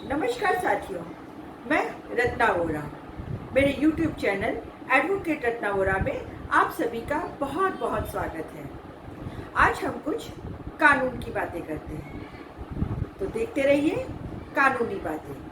नमस्कार साथियों, मैं रत्ना वोरा। मेरे YouTube channel advocate Ratna Vora में आप सभी का बहुत बहुत स्वागत है। आज हम कुछ कानून की बातें करते हैं, तो देखते रहिए कानूनी बातें।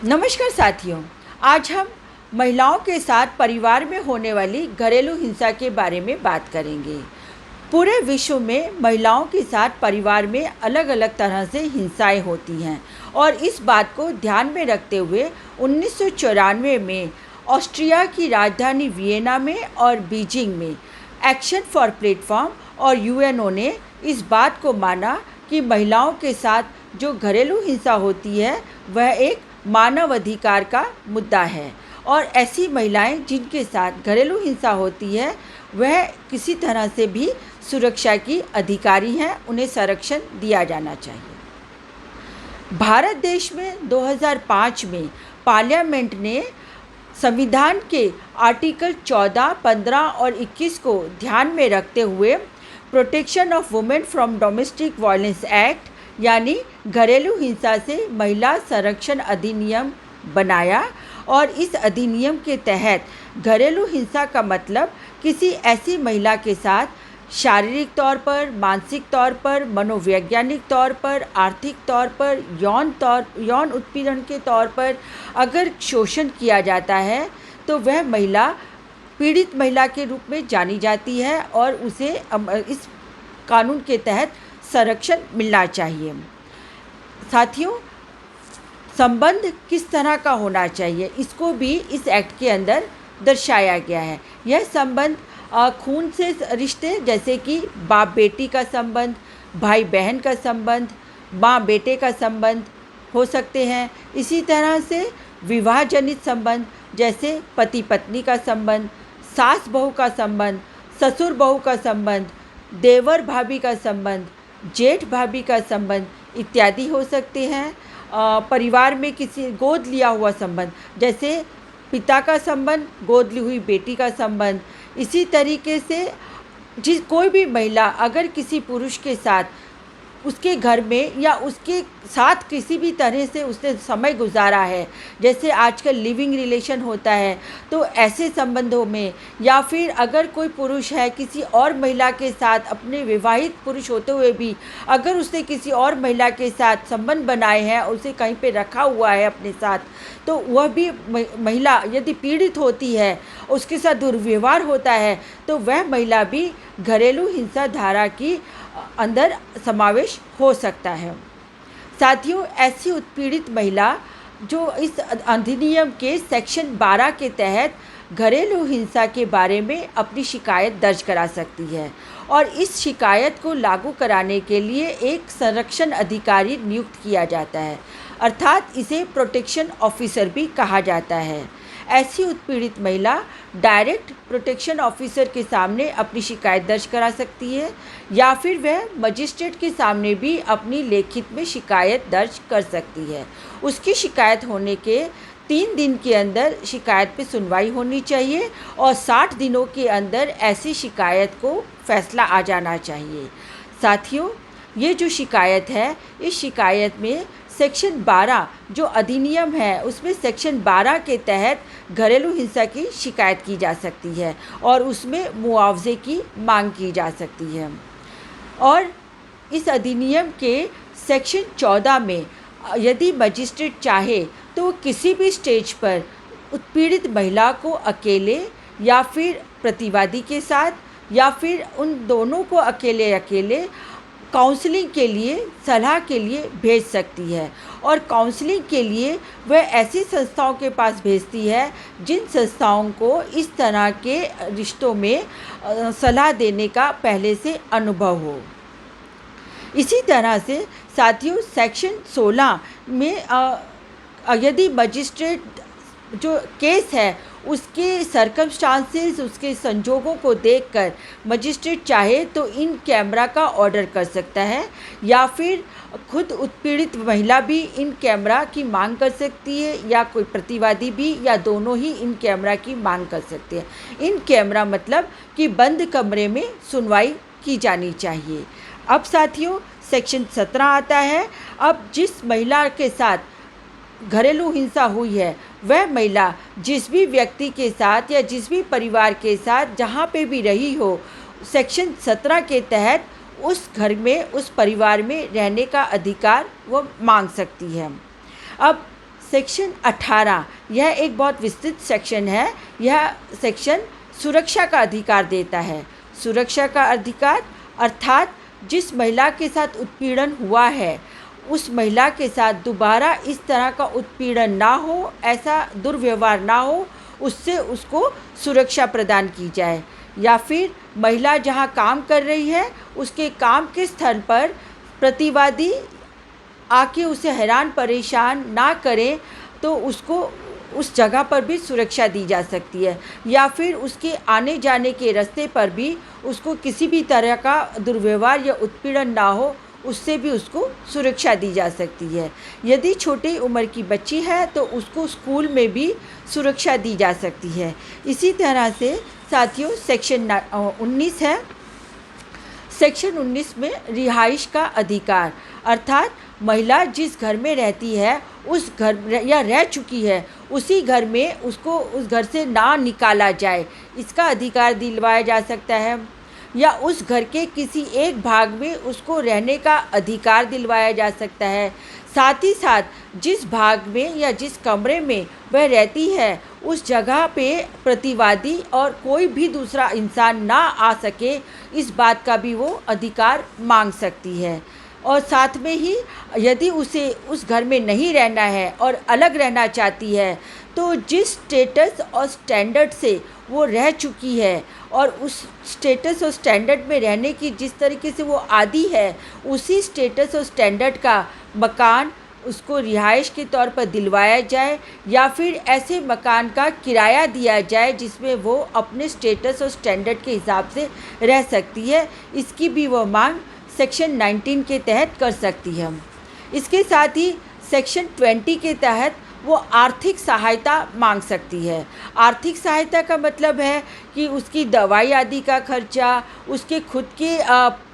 नमस्कार साथियों, आज हम महिलाओं के साथ परिवार में होने वाली घरेलू हिंसा के बारे में बात करेंगे। पूरे विश्व में महिलाओं के साथ परिवार में अलग अलग तरह से हिंसाएं होती हैं और इस बात को ध्यान में रखते हुए 1994 में ऑस्ट्रिया की राजधानी वियना में और बीजिंग में एक्शन फॉर प्लेटफॉर्म और यूएनओ ने इस बात को माना कि महिलाओं के साथ जो घरेलू हिंसा होती है वह एक मानव अधिकार का मुद्दा है और ऐसी महिलाएं जिनके साथ घरेलू हिंसा होती है वह किसी तरह से भी सुरक्षा की अधिकारी हैं, उन्हें संरक्षण दिया जाना चाहिए। भारत देश में 2005 में पार्लियामेंट ने संविधान के आर्टिकल 14, 15 और 21 को ध्यान में रखते हुए protection of women from domestic violence act यानी घरेलू हिंसा से महिला संरक्षण अधिनियम बनाया और इस अधिनियम के तहत घरेलू हिंसा का मतलब किसी ऐसी महिला के साथ शारीरिक तौर पर, मानसिक तौर पर, मनोवैज्ञानिक तौर पर, आर्थिक तौर पर, यौन उत्पीड़न के तौर पर अगर शोषण किया जाता है तो वह महिला पीड़ित महिला के रूप में जानी जाती है और उसे इस कानून के तहत संरक्षण मिलना चाहिए। साथियों, संबंध किस तरह का होना चाहिए इसको भी इस एक्ट के अंदर दर्शाया गया है। यह संबंध खून से रिश्ते जैसे कि बाप बेटी का संबंध, भाई बहन का संबंध, माँ बेटे का संबंध हो सकते हैं। इसी तरह से विवाह जनित संबंध जैसे पति पत्नी का संबंध, सास बहू का संबंध, ससुर बहू का संबंध, देवर भाभी का संबंध, जेठ भाभी का संबंध इत्यादि हो सकते हैं। परिवार में किसी गोद लिया हुआ संबंध जैसे पिता का संबंध, गोद ली हुई बेटी का संबंध। इसी तरीके से कोई भी महिला अगर किसी पुरुष के साथ उसके घर में या उसके साथ किसी भी तरह से उसने समय गुजारा है, जैसे आजकल लिविंग रिलेशन होता है, तो ऐसे संबंधों में या फिर अगर कोई पुरुष है किसी और महिला के साथ अपने विवाहित पुरुष होते हुए भी अगर उसने किसी और महिला के साथ संबंध बनाए हैं, उसे कहीं पे रखा हुआ है अपने साथ, तो वह भी महिला यदि पीड़ित होती है, उसके साथ दुर्व्यवहार होता है, तो वह महिला भी घरेलू हिंसा धारा की अंदर समावेश हो सकता है। साथियों, ऐसी उत्पीड़ित महिला जो इस अधिनियम के सेक्शन 12 के तहत घरेलू हिंसा के बारे में अपनी शिकायत दर्ज करा सकती है और इस शिकायत को लागू कराने के लिए एक संरक्षण अधिकारी नियुक्त किया जाता है, अर्थात इसे प्रोटेक्शन ऑफिसर भी कहा जाता है। ऐसी उत्पीड़ित महिला डायरेक्ट प्रोटेक्शन ऑफिसर के सामने अपनी शिकायत दर्ज करा सकती है या फिर वह मजिस्ट्रेट के सामने भी अपनी लिखित में शिकायत दर्ज कर सकती है। उसकी शिकायत होने के 3 दिन के अंदर शिकायत पे सुनवाई होनी चाहिए और 60 दिनों के अंदर ऐसी शिकायत को फैसला आ जाना चाहिए। साथियों, ये जो शिकायत है, इस शिकायत में सेक्शन 12 जो अधिनियम है उसमें सेक्शन 12 के तहत घरेलू हिंसा की शिकायत की जा सकती है और उसमें मुआवजे की मांग की जा सकती है। और इस अधिनियम के सेक्शन 14 में यदि मजिस्ट्रेट चाहे तो किसी भी स्टेज पर उत्पीड़ित महिला को अकेले या फिर प्रतिवादी के साथ या फिर उन दोनों को अकेले काउंसलिंग के लिए, सलाह के लिए भेज सकती है और काउंसलिंग के लिए वह ऐसी संस्थाओं के पास भेजती है जिन संस्थाओं को इस तरह के रिश्तों में सलाह देने का पहले से अनुभव हो। इसी तरह से साथियों, सेक्शन 16 में यदि मजिस्ट्रेट जो केस है उसके सर्कमस्टांसेस, उसके संजोगों को देखकर मजिस्ट्रेट चाहे तो इन कैमरा का ऑर्डर कर सकता है, या फिर खुद उत्पीड़ित महिला भी इन कैमरा की मांग कर सकती है, या कोई प्रतिवादी भी, या दोनों ही इन कैमरा की मांग कर सकते हैं। इन कैमरा मतलब कि बंद कमरे में सुनवाई की जानी चाहिए। अब साथियों सेक्शन 17 आता है। अब जिस महिला के साथ घरेलू हिंसा हुई है वह महिला जिस भी व्यक्ति के साथ या जिस भी परिवार के साथ जहाँ पे भी रही हो, सेक्शन 17 के तहत उस घर में, उस परिवार में रहने का अधिकार वो मांग सकती है। अब सेक्शन 18 यह एक बहुत विस्तृत सेक्शन है। यह सेक्शन सुरक्षा का अधिकार देता है। सुरक्षा का अधिकार अर्थात जिस महिला के साथ उत्पीड़न हुआ है उस महिला के साथ दोबारा इस तरह का उत्पीड़न ना हो, ऐसा दुर्व्यवहार ना हो, उससे उसको सुरक्षा प्रदान की जाए। या फिर महिला जहाँ काम कर रही है उसके काम के स्थान पर प्रतिवादी आके उसे हैरान परेशान ना करें तो उसको उस जगह पर भी सुरक्षा दी जा सकती है। या फिर उसके आने जाने के रास्ते पर भी उसको किसी भी तरह का दुर्व्यवहार या उत्पीड़न ना हो, उससे भी उसको सुरक्षा दी जा सकती है। यदि छोटी उम्र की बच्ची है तो उसको स्कूल में भी सुरक्षा दी जा सकती है। इसी तरह से साथियों सेक्शन 19 है। सेक्शन 19 में रिहाइश का अधिकार अर्थात महिला जिस घर में रहती है उस घर या रह चुकी है उसी घर में उसको उस घर से ना निकाला जाए, इसका अधिकार दिलवाया जा सकता है। या उस घर के किसी एक भाग में उसको रहने का अधिकार दिलवाया जा सकता है। साथ ही साथ जिस भाग में या जिस कमरे में वह रहती है उस जगह पे प्रतिवादी और कोई भी दूसरा इंसान ना आ सके, इस बात का भी वो अधिकार मांग सकती है। और साथ में ही यदि उसे उस घर में नहीं रहना है और अलग रहना चाहती है तो जिस स्टेटस और स्टैंडर्ड से वो रह चुकी है और उस स्टेटस और स्टैंडर्ड में रहने की जिस तरीके से वो आदी है उसी स्टेटस और स्टैंडर्ड का मकान उसको रिहाइश के तौर पर दिलवाया जाए, या फिर ऐसे मकान का किराया दिया जाए जिसमें वो अपने स्टेटस और स्टैंडर्ड के हिसाब से रह सकती है। इसकी भी वो मांग सेक्शन 19 के तहत कर सकती है। इसके साथ ही सेक्शन 20 के तहत वो आर्थिक सहायता मांग सकती है। आर्थिक सहायता का मतलब है कि उसकी दवाई आदि का खर्चा, उसके खुद के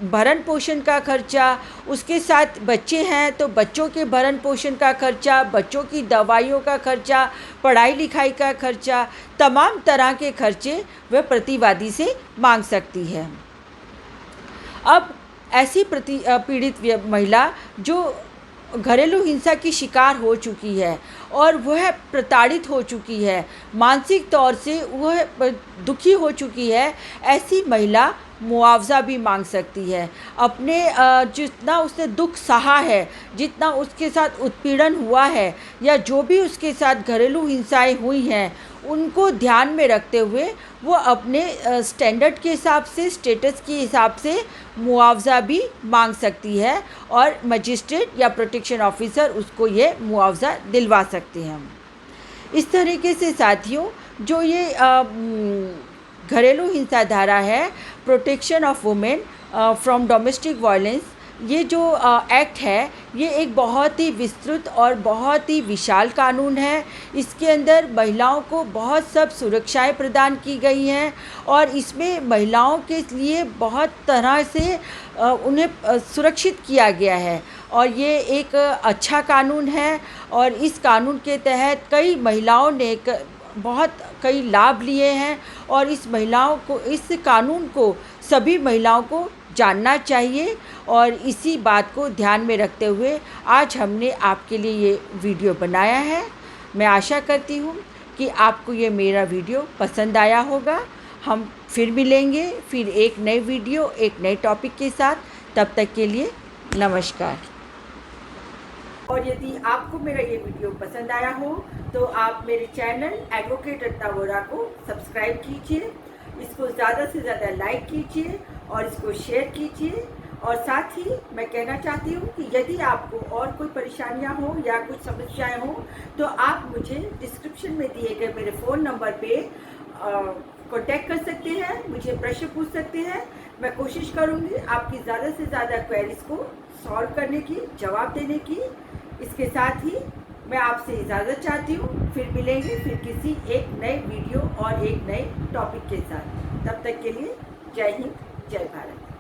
भरण पोषण का खर्चा, उसके साथ बच्चे हैं तो बच्चों के भरण पोषण का खर्चा, बच्चों की दवाइयों का खर्चा, पढ़ाई लिखाई का खर्चा, तमाम तरह के खर्चे वह प्रतिवादी से मांग सकती है। अब ऐसी पीड़ित महिला जो घरेलू हिंसा की शिकार हो चुकी है और वह प्रताड़ित हो चुकी है, मानसिक तौर से वह दुखी हो चुकी है, ऐसी महिला मुआवज़ा भी मांग सकती है। अपने जितना उसने दुख सहा है, जितना उसके साथ उत्पीड़न हुआ है या जो भी उसके साथ घरेलू हिंसाएं हुई हैं उनको ध्यान में रखते हुए वो अपने स्टैंडर्ड के हिसाब से, स्टेटस के हिसाब से मुआवज़ा भी मांग सकती है और मजिस्ट्रेट या प्रोटेक्शन ऑफिसर उसको ये मुआवज़ा दिलवा सकते हैं। इस तरीके से साथियों जो ये घरेलू हिंसा धारा है, protection of women from domestic violence, ये जो एक्ट है ये एक बहुत ही विस्तृत और बहुत ही विशाल कानून है। इसके अंदर महिलाओं को बहुत सब सुरक्षाएं प्रदान की गई हैं और इसमें महिलाओं के लिए बहुत तरह से उन्हें सुरक्षित किया गया है और ये एक अच्छा कानून है। और इस कानून के तहत कई महिलाओं ने बहुत कई लाभ लिए हैं और इस कानून को सभी महिलाओं को जानना चाहिए। और इसी बात को ध्यान में रखते हुए आज हमने आपके लिए ये वीडियो बनाया है। मैं आशा करती हूँ कि आपको ये मेरा वीडियो पसंद आया होगा। हम फिर मिलेंगे फिर एक नए वीडियो, एक नए टॉपिक के साथ। तब तक के लिए नमस्कार। और यदि आपको मेरा ये वीडियो पसंद आया हो तो आप मेरे चैनल एडवोकेट रत्ना वोरा को सब्सक्राइब कीजिए, इसको ज़्यादा से ज़्यादा लाइक कीजिए और इसको शेयर कीजिए और साथ ही मैं कहना चाहती हूँ कि यदि आपको और कोई परेशानियाँ हो या कुछ समस्याएं हो तो आप मुझे डिस्क्रिप्शन में दिए गए मेरे फ़ोन नंबर पे कांटेक्ट कर सकते हैं, मुझे प्रश्न पूछ सकते हैं। मैं कोशिश करूँगी आपकी ज़्यादा से ज़्यादा क्वेरीज को सॉल्व करने की, जवाब देने की। इसके साथ ही मैं आपसे इजाज़त चाहती हूँ, फिर मिलेंगे फिर किसी एक नए वीडियो और एक नए टॉपिक के साथ। तब तक के लिए जय हिंद, जय भारत।